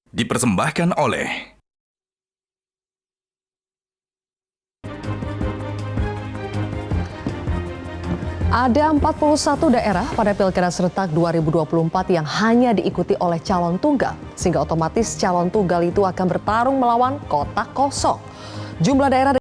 Dipersembahkan oleh ada 41 daerah pada Pilkada serentak 2024 yang hanya diikuti oleh calon tunggal, sehingga otomatis calon tunggal itu akan bertarung melawan kotak kosong. Jumlah daerah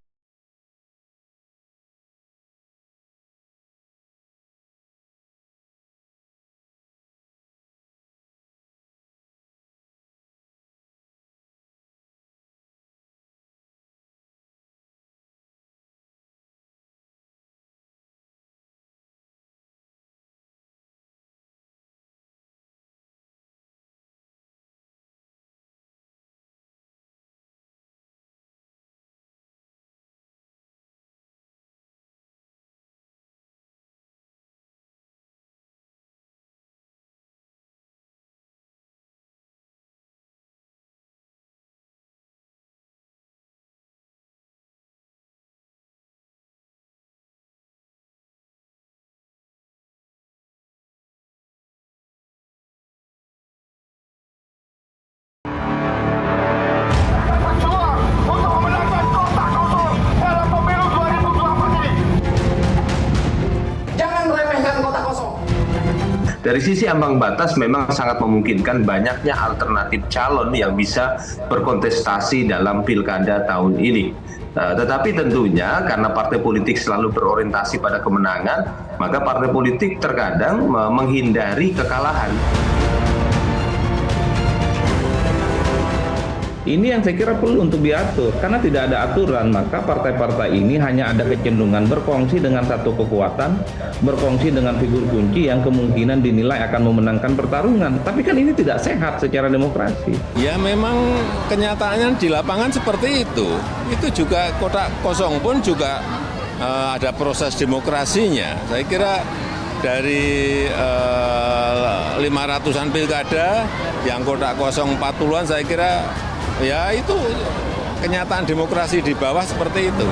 dari sisi ambang batas memang sangat memungkinkan banyaknya alternatif calon yang bisa berkontestasi dalam pilkada tahun ini. Tetapi tentunya karena partai politik selalu berorientasi pada kemenangan, maka partai politik terkadang menghindari kekalahan. Ini yang saya kira perlu untuk diatur, karena tidak ada aturan, maka partai-partai ini hanya ada kecenderungan berkongsi dengan satu kekuatan, berkongsi dengan figur kunci yang kemungkinan dinilai akan memenangkan pertarungan. Tapi kan ini tidak sehat secara demokrasi. Ya memang kenyataannya di lapangan seperti itu. Itu juga kotak kosong pun juga ada proses demokrasinya. Saya kira dari 500-an pilkada yang kotak kosong 40-an saya kira ya itu kenyataan demokrasi di bawah seperti itu.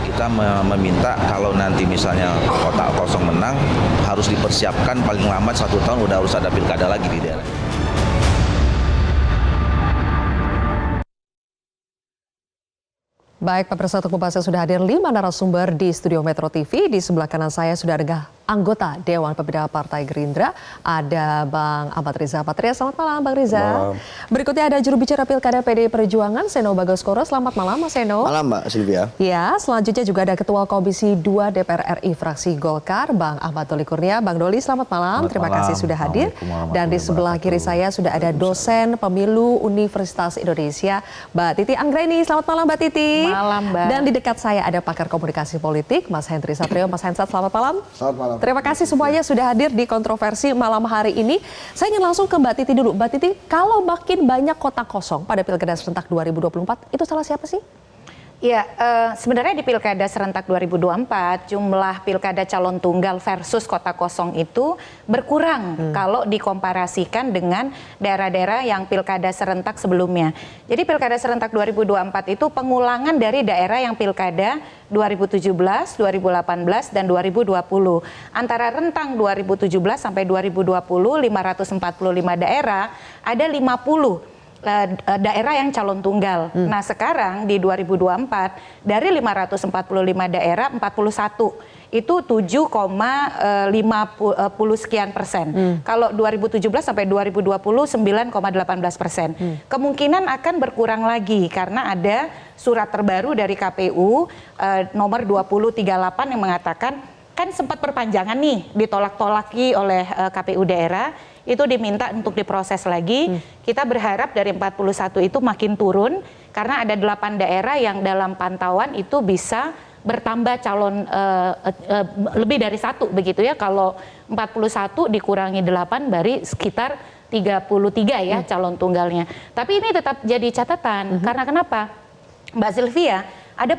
Kita meminta kalau nanti misalnya kotak kosong menang harus dipersiapkan paling lambat 1 tahun udah harus ada pilkada lagi di daerah. Baik, pemirsa, untuk membahasnya sudah hadir 5 narasumber di studio Metro TV. Di sebelah kanan saya sudah ada anggota Dewan Pembina Partai Gerindra, ada Bang Ahmad Riza Patria. Selamat malam, Bang Riza. Malam. Berikutnya ada juru bicara Pilkada PDI Perjuangan, Seno Bagoskoro. Selamat malam, Mas Seno. Malam, Mbak Silvia. Ya, selanjutnya juga ada Ketua Komisi 2 DPR RI fraksi Golkar, Bang Ahmad Doli Kurnia. Bang Doli, selamat malam. Terima kasih sudah hadir. Dan di sebelah kiri saya sudah ada dosen pemilu Universitas Indonesia, Mbak Titi Anggraini. Selamat malam, Mbak Titi. Malam, Mbak. Dan di dekat saya ada pakar komunikasi politik, Mas Hendri Satrio. Mas Hensat, selamat malam. Selamat malam. Terima kasih semuanya sudah hadir di kontroversi malam hari ini. Saya ingin langsung ke Mbak Titi dulu. Mbak Titi, kalau makin banyak kotak kosong pada Pilkada serentak 2024, itu salah siapa sih? Ya, sebenarnya di Pilkada serentak 2024 jumlah pilkada calon tunggal versus kotak kosong itu berkurang kalau dikomparasikan dengan daerah-daerah yang pilkada serentak sebelumnya. Jadi Pilkada serentak 2024 itu pengulangan dari daerah yang pilkada 2017, 2018, dan 2020. Antara rentang 2017 sampai 2020, 545 daerah, ada 50 daerah yang calon tunggal. Nah sekarang di 2024 dari 545 daerah 41 itu 7,50 sekian persen. Kalau 2017 sampai 2020 9,18%. Kemungkinan akan berkurang lagi karena ada surat terbaru dari KPU nomor 2038 yang mengatakan kan sempat perpanjangan nih ditolak-tolaki oleh KPU daerah. Itu diminta untuk diproses lagi. Kita berharap dari 41 itu makin turun karena ada 8 daerah yang dalam pantauan itu bisa bertambah calon lebih dari 1 begitu ya. Kalau 41 dikurangi 8 berarti sekitar 33 ya calon tunggalnya. Tapi ini tetap jadi catatan karena kenapa? Mbak Sylvia, ada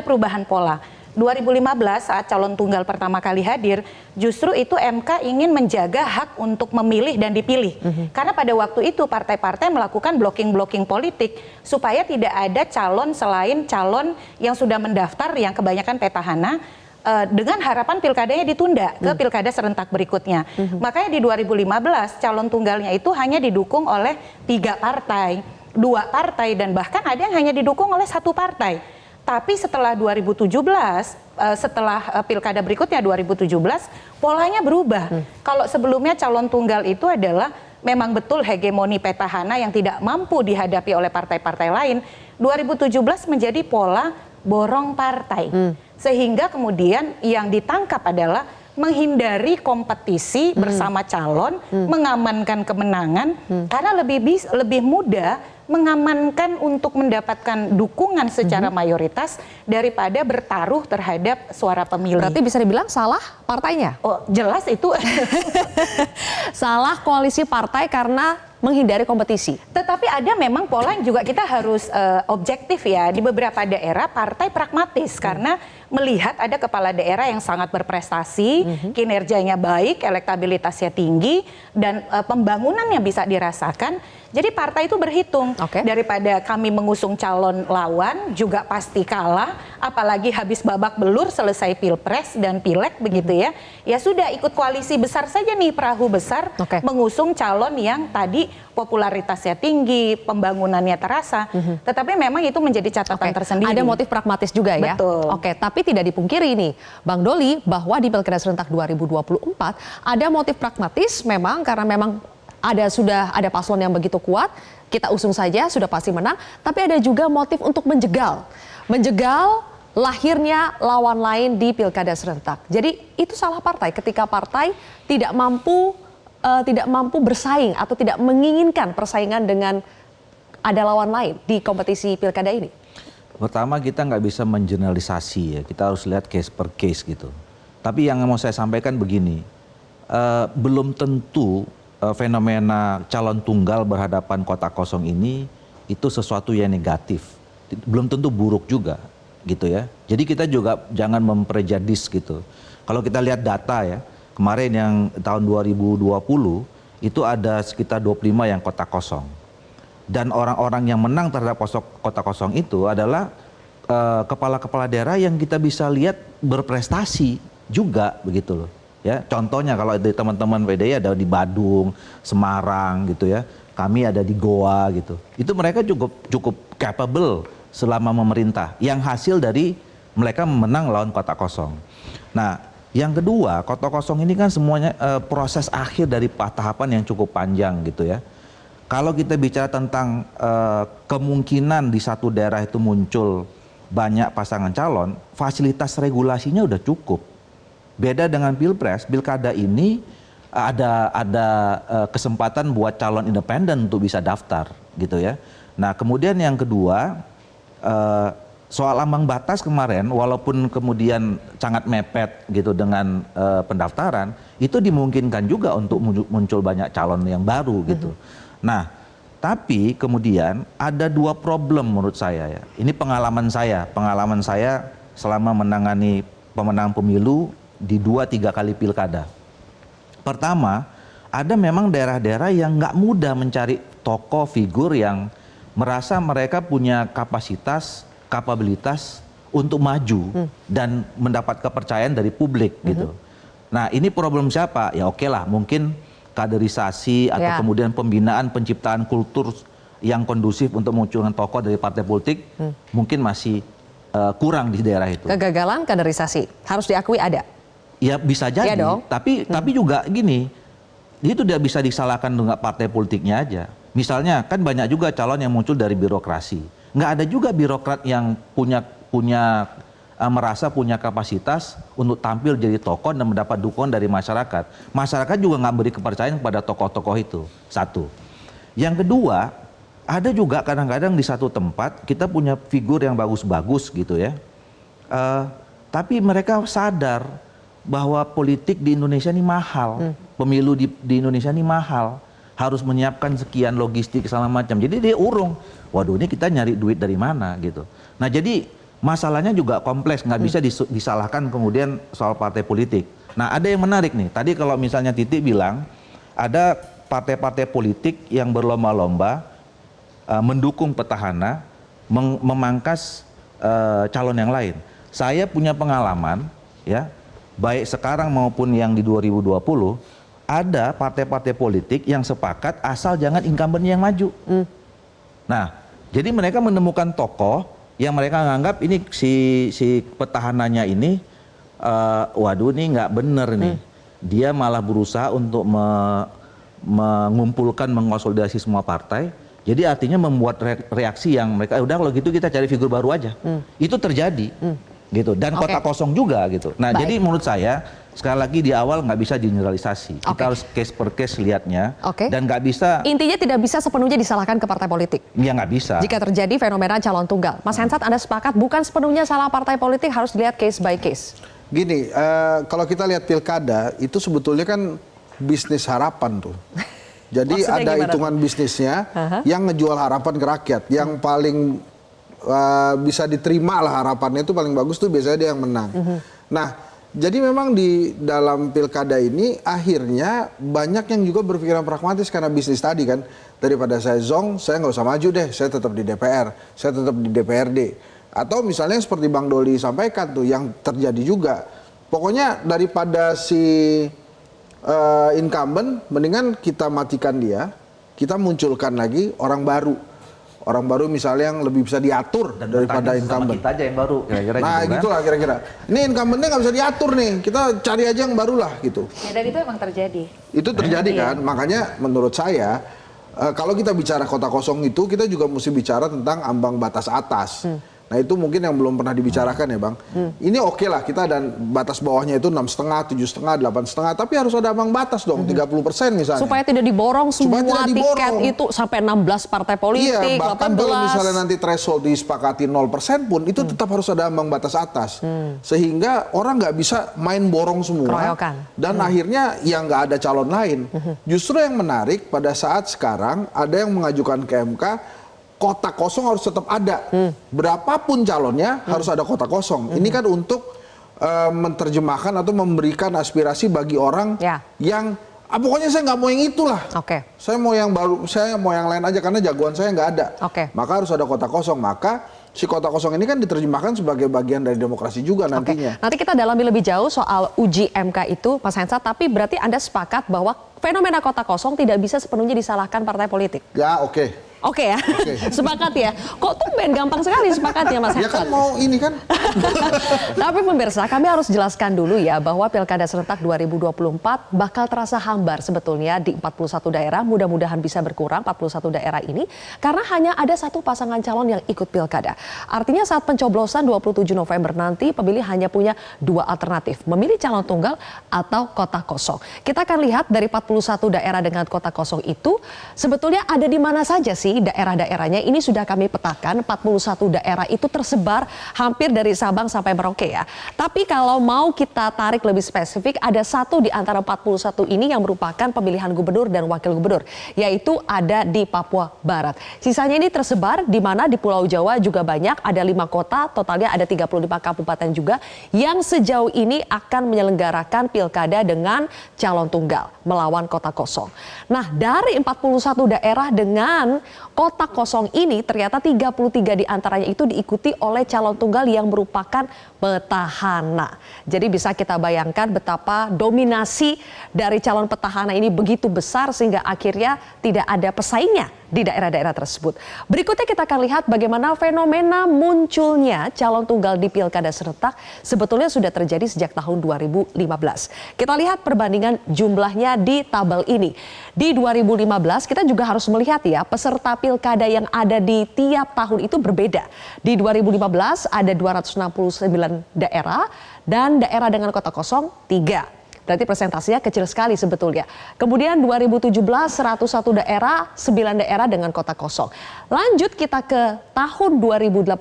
perubahan pola. 2015 saat calon tunggal pertama kali hadir, justru itu MK ingin menjaga hak untuk memilih dan dipilih. Karena pada waktu itu partai-partai melakukan blocking politik supaya tidak ada calon selain calon yang sudah mendaftar yang kebanyakan petahana dengan harapan pilkadanya ditunda ke pilkada serentak berikutnya. Makanya di 2015 calon tunggalnya itu hanya didukung oleh 3 partai, 2 partai, dan bahkan ada yang hanya didukung oleh 1 partai. Tapi setelah 2017, setelah pilkada berikutnya 2017, polanya berubah. Kalau sebelumnya calon tunggal itu adalah memang betul hegemoni petahana yang tidak mampu dihadapi oleh partai-partai lain, 2017 menjadi pola borong partai. Sehingga kemudian yang ditangkap adalah menghindari kompetisi bersama calon, mengamankan kemenangan, karena lebih mudah mengamankan untuk mendapatkan dukungan secara mayoritas daripada bertaruh terhadap suara pemilih. Berarti bisa dibilang salah partainya? Oh, jelas itu. Salah koalisi partai karena menghindari kompetisi. Tetapi ada memang pola yang juga kita harus objektif ya. Di beberapa daerah partai pragmatis karena melihat ada kepala daerah yang sangat berprestasi, kinerjanya baik, elektabilitasnya tinggi, dan pembangunannya bisa dirasakan. Jadi partai itu berhitung, daripada kami mengusung calon lawan juga pasti kalah, apalagi habis babak belur selesai pilpres dan pileg begitu ya. Ya sudah ikut koalisi besar saja nih, perahu besar, mengusung calon yang tadi popularitasnya tinggi, pembangunannya terasa. Tetapi memang itu menjadi catatan tersendiri. Ada motif pragmatis juga ya? Betul. Tapi tidak dipungkiri nih, Bang Doli, bahwa di Pilkada Serentak 2024 ada motif pragmatis memang karena memang sudah ada paslon yang begitu kuat, kita usung saja sudah pasti menang, tapi ada juga motif untuk menjegal lahirnya lawan lain di Pilkada Serentak. Jadi itu salah partai ketika partai tidak mampu bersaing atau tidak menginginkan persaingan dengan ada lawan lain di kompetisi Pilkada ini. Pertama, kita nggak bisa mengeneralisasi ya, kita harus lihat case per case gitu. Tapi yang mau saya sampaikan begini, belum tentu fenomena calon tunggal berhadapan kota kosong ini itu sesuatu yang negatif, belum tentu buruk juga gitu ya. Jadi kita juga jangan memprejudis gitu. Kalau kita lihat data ya, kemarin yang tahun 2020 itu ada sekitar 25 yang kota kosong, dan orang-orang yang menang terhadap kota kosong itu adalah kepala-kepala daerah yang kita bisa lihat berprestasi juga begitu loh. Ya, contohnya kalau di teman-teman PDI ada di Badung, Semarang gitu ya. Kami ada di Goa gitu. Itu mereka cukup capable selama memerintah. Yang hasil dari mereka menang lawan kota kosong. Nah, yang kedua, kota kosong ini kan semuanya proses akhir dari tahapan yang cukup panjang gitu ya. Kalau kita bicara tentang kemungkinan di satu daerah itu muncul banyak pasangan calon, fasilitas regulasinya udah cukup. Beda dengan pilpres, pilkada ini ada kesempatan buat calon independen untuk bisa daftar gitu ya. Nah kemudian yang kedua, soal ambang batas kemarin, walaupun kemudian sangat mepet gitu dengan pendaftaran, itu dimungkinkan juga untuk muncul banyak calon yang baru gitu. Nah tapi kemudian ada 2 problem menurut saya ya. Ini pengalaman saya selama menangani pemenang pemilu di 2-3 kali pilkada. Pertama, ada memang daerah-daerah yang nggak mudah mencari tokoh figur yang merasa mereka punya kapabilitas untuk maju dan mendapat kepercayaan dari publik gitu. Nah ini problem siapa? Ya oke lah, mungkin kaderisasi atau kemudian pembinaan penciptaan kultur yang kondusif untuk munculkan tokoh dari partai politik mungkin masih kurang di daerah itu. Kegagalan kaderisasi harus diakui ada. Ya bisa jadi, ya dong. tapi juga gini, itu tidak bisa disalahkan dengan partai politiknya aja. Misalnya kan banyak juga calon yang muncul dari birokrasi. Nggak ada juga birokrat yang merasa punya kapasitas untuk tampil jadi tokoh dan mendapat dukungan dari masyarakat. Masyarakat juga nggak beri kepercayaan kepada tokoh-tokoh itu. Satu. Yang kedua, ada juga kadang-kadang di satu tempat kita punya figur yang bagus-bagus gitu ya. Tapi mereka sadar bahwa politik di Indonesia ini mahal, pemilu di Indonesia ini mahal, harus menyiapkan sekian logistik segala macam. Jadi dia urung, waduh ini kita nyari duit dari mana gitu. Nah jadi masalahnya juga kompleks, nggak bisa disalahkan kemudian soal partai politik. Nah ada yang menarik nih, tadi kalau misalnya Titi bilang ada partai-partai politik yang berlomba-lomba mendukung petahana, memangkas calon yang lain. Saya punya pengalaman. ya, baik sekarang maupun yang di 2020, ada partai-partai politik yang sepakat asal jangan incumbent yang maju. Nah, jadi mereka menemukan tokoh yang mereka menganggap ini si petahananya ini, waduh ini nggak bener nih. Dia malah berusaha untuk mengumpulkan, mengonsolidasi semua partai. Jadi artinya membuat reaksi yang mereka, udah kalau gitu kita cari figur baru aja. Itu terjadi, gitu. Dan kota kosong juga, gitu. Nah, jadi menurut saya sekali lagi di awal nggak bisa generalisasi. Kita harus case per case lihatnya, dan nggak bisa. Intinya tidak bisa sepenuhnya disalahkan ke partai politik. Ya nggak bisa. Jika terjadi fenomena calon tunggal, Mas Hensat, Anda sepakat bukan sepenuhnya salah partai politik, harus dilihat case by case. Gini, kalau kita lihat pilkada itu sebetulnya kan bisnis harapan tuh. Jadi ada hitungan bisnisnya yang ngejual harapan ke rakyat. Yang paling bisa diterima lah harapannya itu paling bagus tuh biasanya dia yang menang. Nah, jadi memang di dalam pilkada ini akhirnya banyak yang juga berpikiran pragmatis karena bisnis tadi kan. Daripada saya zong, saya nggak usah maju deh, saya tetap di DPR, saya tetap di DPRD. Atau misalnya seperti Bang Doli sampaikan tuh yang terjadi juga. Pokoknya daripada si incumbent, mendingan kita matikan dia, kita munculkan lagi orang baru. Orang baru misalnya yang lebih bisa diatur dan daripada incumbent. Kita aja yang baru. Kira-kira nah gitu, gitulah kira-kira. Ini incumbentnya nggak bisa diatur nih, kita cari aja yang baru lah gitu. Ya, dan itu emang terjadi. Itu terjadi kan, makanya menurut saya kalau kita bicara kota kosong itu kita juga mesti bicara tentang ambang batas atas. Nah itu mungkin yang belum pernah dibicarakan ya Bang. Ini oke lah kita dan batas bawahnya itu 6,5, 7,5, 8,5. Tapi harus ada ambang batas dong, 30% misalnya. Supaya tidak diborong semua tiket itu sampai 16 partai politik, iya, bahkan 18. kalau misalnya nanti threshold disepakati 0% pun itu tetap harus ada ambang batas atas. Sehingga orang nggak bisa main borong semua. Keroyokan. Dan akhirnya yang nggak ada calon lain. Justru yang menarik pada saat sekarang ada yang mengajukan ke MK, kota kosong harus tetap ada. Berapapun calonnya harus ada kota kosong. Ini kan untuk menerjemahkan atau memberikan aspirasi bagi orang yang pokoknya saya nggak mau yang itulah. Saya mau yang baru, saya mau yang lain aja karena jagoan saya nggak ada. Maka harus ada kota kosong. Maka si kota kosong ini kan diterjemahkan sebagai bagian dari demokrasi juga nantinya. Nanti kita dalami lebih jauh soal uji MK itu, Mas Hensat. Tapi berarti Anda sepakat bahwa fenomena kota kosong tidak bisa sepenuhnya disalahkan partai politik? Ya oke. Oke ya, sepakat ya. Kok tumben gampang sekali sepakatnya Mas Hensat? Ya kan mau ini kan. Tapi pemirsa, kami harus jelaskan dulu ya bahwa Pilkada Serentak 2024 bakal terasa hambar sebetulnya di 41 daerah. Mudah-mudahan bisa berkurang 41 daerah ini karena hanya ada satu pasangan calon yang ikut Pilkada. Artinya saat pencoblosan 27 November nanti pemilih hanya punya dua alternatif, memilih calon tunggal atau kota kosong. Kita akan lihat dari 41 daerah dengan kota kosong itu sebetulnya ada di mana saja sih daerah-daerahnya. Ini sudah kami petakan, 41 daerah itu tersebar hampir dari Sabang sampai Merauke ya. Tapi kalau mau kita tarik lebih spesifik, ada satu di antara 41 ini yang merupakan pemilihan gubernur dan wakil gubernur, yaitu ada di Papua Barat. Sisanya ini tersebar di mana di Pulau Jawa juga banyak, ada 5 kota, totalnya ada 35 kabupaten juga yang sejauh ini akan menyelenggarakan pilkada dengan calon tunggal melawan kota kosong. Nah, dari 41 daerah dengan kota kosong ini ternyata 33 diantaranya itu diikuti oleh calon tunggal yang merupakan petahana. Jadi bisa kita bayangkan betapa dominasi dari calon petahana ini begitu besar sehingga akhirnya tidak ada pesaingnya di daerah-daerah tersebut. Berikutnya kita akan lihat bagaimana fenomena munculnya calon tunggal di Pilkada Serentak sebetulnya sudah terjadi sejak tahun 2015. Kita lihat perbandingan jumlahnya di tabel ini. Di 2015 kita juga harus melihat ya peserta pilkada yang ada di tiap tahun itu berbeda. Di 2015 ada 269 daerah dan daerah dengan kota kosong 3. Berarti presentasinya kecil sekali sebetulnya. Kemudian 2017 101 daerah, 9 daerah dengan kota kosong. Lanjut kita ke tahun 2018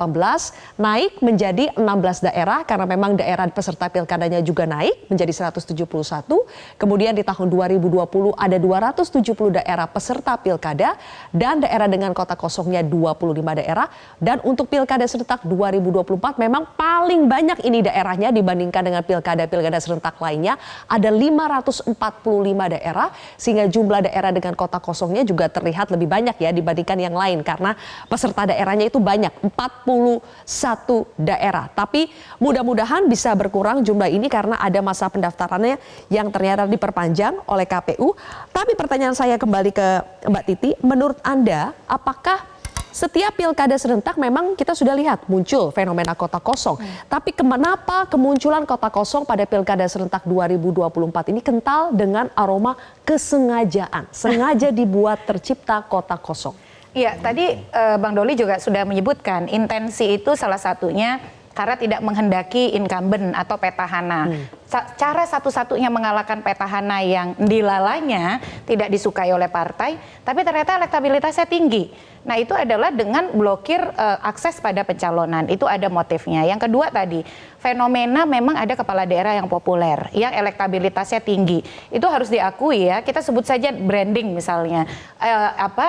naik menjadi 16 daerah karena memang daerah peserta pilkadanya juga naik menjadi 171. Kemudian di tahun 2020 ada 270 daerah peserta pilkada dan daerah dengan kota kosongnya 25 daerah. Dan untuk Pilkada Serentak 2024 memang paling banyak ini daerahnya dibandingkan dengan pilkada-pilkada serentak lainnya. ada 545 daerah, sehingga jumlah daerah dengan kota kosongnya juga terlihat lebih banyak ya dibandingkan yang lain, karena peserta daerahnya itu banyak, 41 daerah. Tapi mudah-mudahan bisa berkurang jumlah ini karena ada masa pendaftarannya yang ternyata diperpanjang oleh KPU. Tapi pertanyaan saya kembali ke Mbak Titi, menurut Anda apakah setiap pilkada serentak memang kita sudah lihat muncul fenomena kota kosong. Tapi kenapa kemunculan kota kosong pada pilkada serentak 2024 ini kental dengan aroma kesengajaan. Sengaja dibuat tercipta kota kosong. Iya, tadi Bang Doli juga sudah menyebutkan intensi itu salah satunya karena tidak menghendaki incumbent atau petahana. Cara satu-satunya mengalahkan petahana yang dilalanya tidak disukai oleh partai, tapi ternyata elektabilitasnya tinggi. Nah, itu adalah dengan blokir akses pada pencalonan. Itu ada motifnya. Yang kedua tadi, fenomena memang ada kepala daerah yang populer, yang elektabilitasnya tinggi. Itu harus diakui ya. Kita sebut saja branding misalnya.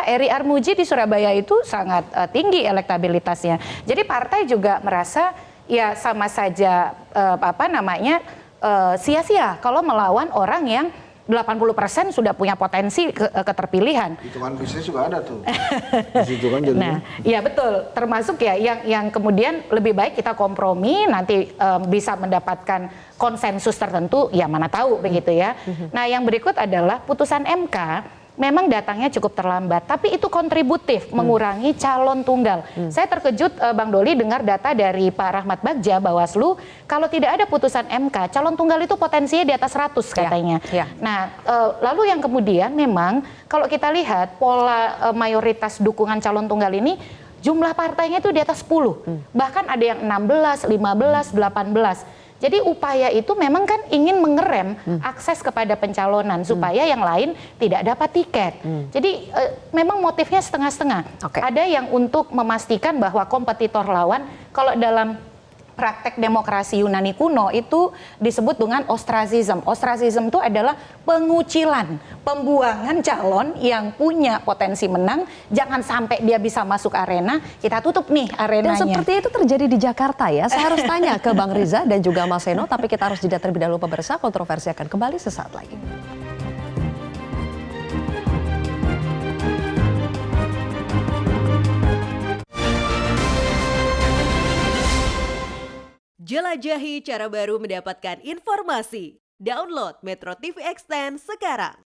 Eri Armuji di Surabaya itu sangat tinggi elektabilitasnya. Jadi partai juga merasa ya sama saja sia-sia kalau melawan orang yang 80% sudah punya potensi keterpilihan. Hitungan bisnis juga ada tuh. Kan nah, ya betul. Termasuk ya yang kemudian lebih baik kita kompromi, nanti bisa mendapatkan konsensus tertentu, ya mana tahu begitu ya. Nah, yang berikut adalah putusan MK. Memang datangnya cukup terlambat, tapi itu kontributif mengurangi calon tunggal. Saya terkejut Bang Doli dengar data dari Pak Rahmat Bagja Bawaslu, kalau tidak ada putusan MK, calon tunggal itu potensinya di atas 100 katanya. Nah, lalu yang kemudian memang kalau kita lihat pola mayoritas dukungan calon tunggal ini, jumlah partainya itu di atas 10. Bahkan ada yang 16, 15, 18. Jadi upaya itu memang kan ingin mengerem akses kepada pencalonan supaya yang lain tidak dapat tiket. Jadi memang motifnya setengah-setengah. Ada yang untuk memastikan bahwa kompetitor lawan, kalau dalam praktek demokrasi Yunani kuno itu disebut dengan ostracism. Ostracism itu adalah pengucilan, pembuangan calon yang punya potensi menang, jangan sampai dia bisa masuk arena, kita tutup nih arenanya. Dan seperti itu terjadi di Jakarta ya. Saya harus tanya ke Bang Riza dan juga Mas Seno, tapi kita harus jeda terlebih dahulu pemirsa. Kontroversi akan kembali sesaat lagi. Jelajahi cara baru mendapatkan informasi. Download Metro TV Extend sekarang.